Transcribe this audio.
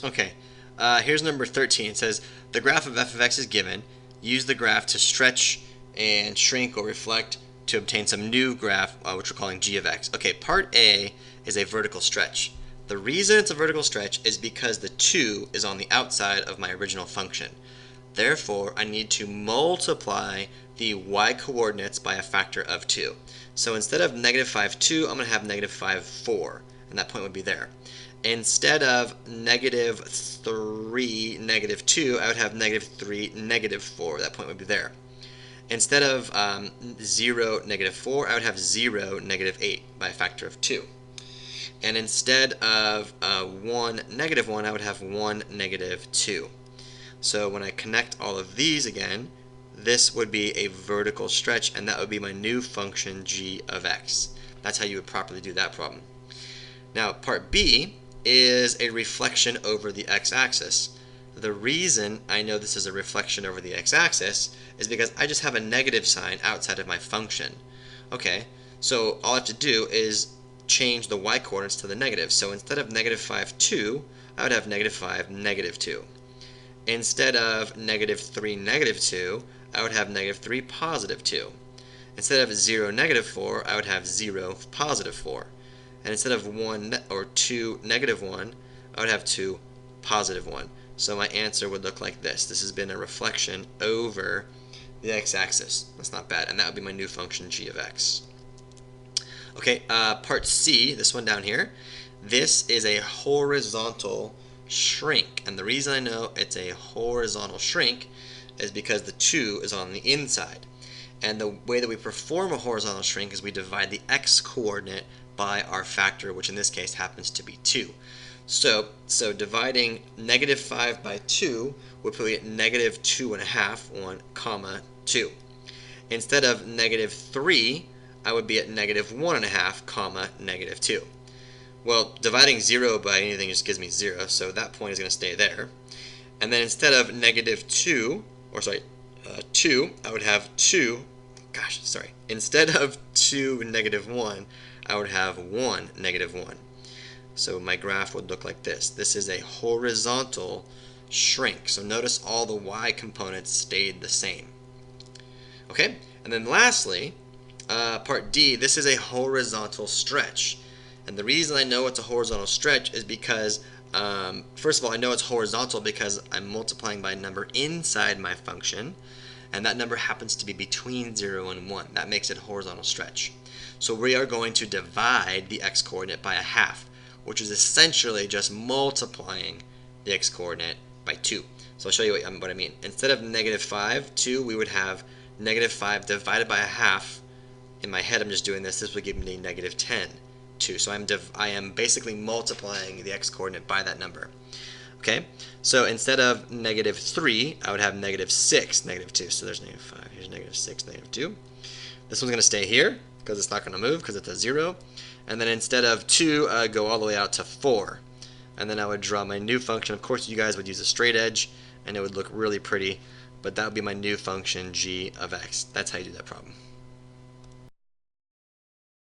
Okay, here's number 13. It says the graph of f of x is given. Use the graph to stretch and shrink or reflect to obtain some new graph, which we're calling g of x. Okay, part A is a vertical stretch. The reason it's a vertical stretch is because the 2 is on the outside of my original function. Therefore, I need to multiply the y coordinates by a factor of 2. So instead of negative 5, 2, I'm going to have negative 5, 4, and that point would be there. Instead of negative 3, negative 2, I would have negative 3, negative 4. That point would be there. Instead of 0, negative 4, I would have 0, negative 8 by a factor of 2. And instead of 1, negative 1, I would have 1, negative 2. So when I connect all of these again, this would be a vertical stretch, and that would be my new function g of x. That's how you would properly do that problem. Now, part B is a reflection over the x-axis. The reason I know this is a reflection over the x-axis is because I just have a negative sign outside of my function. Okay, so all I have to do is change the y-coordinates to the negative. So instead of negative 5, 2, I would have negative 5, negative 2. Instead of negative 3, negative 2, I would have negative 3, positive 2. Instead of 0, negative 4, I would have 0, positive 4. And instead of 1 or 2, negative 1, I would have 2, positive 1. So my answer would look like this. This has been a reflection over the x-axis. That's not bad. And that would be my new function g of x. Okay, part C, this one down here. This is a horizontal shrink. And the reason I know it's a horizontal shrink is because the 2 is on the inside. And the way that we perform a horizontal shrink is we divide the x-coordinate by our factor, which in this case happens to be 2. So dividing negative 5 by 2 would put me at negative 2.5, 1, comma, 2. Instead of negative 3, I would be at negative 1.5, comma, negative 2. Well, dividing 0 by anything just gives me 0, so that point is going to stay there. And then instead of negative 2, or sorry, 2, I would have 2, instead of 2, negative 1, I would have 1, negative 1. So my graph would look like this. This is a horizontal shrink. So notice all the y components stayed the same. Okay, and then lastly, part D, this is a horizontal stretch. And the reason I know it's a horizontal stretch is because, first of all, I know it's horizontal because I'm multiplying by a number inside my function, and that number happens to be between 0 and 1. That makes it a horizontal stretch. So we are going to divide the x-coordinate by a half, which is essentially just multiplying the x-coordinate by 2. So I'll show you what I mean. Instead of negative 5, 2, we would have negative 5 divided by a half. In my head, I'm just doing this. This would give me negative 10, 2. So I am basically multiplying the x-coordinate by that number. Okay, so instead of negative 3, I would have negative 6, negative 2. So there's negative 5. Here's negative 6, negative 2. This one's going to stay here because it's not going to move because it's a 0. And then instead of 2, I would go all the way out to 4. And then I would draw my new function. Of course, you guys would use a straight edge, and it would look really pretty. But that would be my new function, g of x. That's how you do that problem.